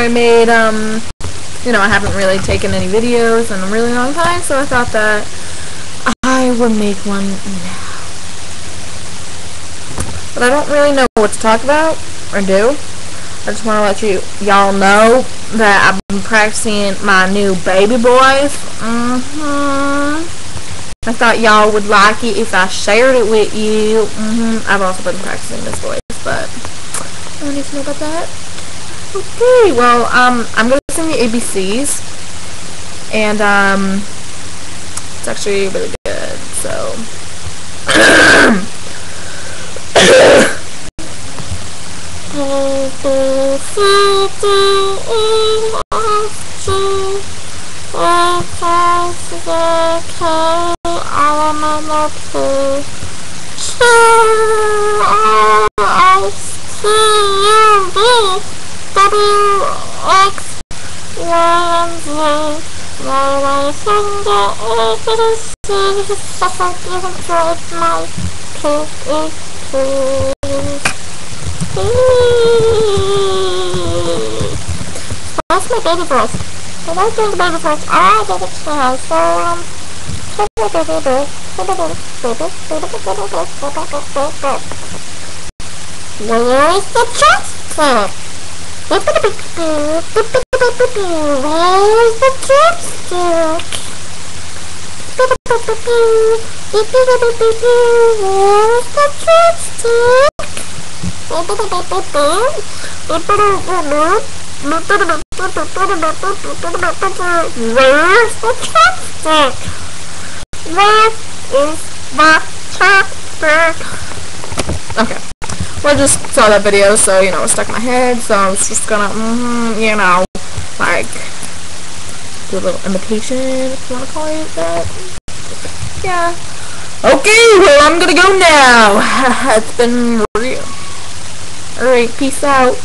I made, you know, I haven't really taken any videos in a really long time, so I thought that I would make one now. But I don't really know what to talk about or do. I just want to let y'all know that I've been practicing my new baby voice. I thought y'all would like it if I shared it with you. I've also been practicing this voice, but I don't need to know about that. Okay, well, I'm gonna sing the ABCs, and it's actually really good. So. That's my baby voice. I like doing the baby voice. I did it too. So, where is the chopstick? Where's the chopstick? Where's the chopstick? Where's the chopstick? Where is the chopstick? Okay. Well, I just saw that video, so, you know, it stuck in my head, so I was just gonna, you know, like, do a little imitation, if you want to call it that. Yeah. Okay, well, I'm gonna go now. It's been real. Alright, peace out.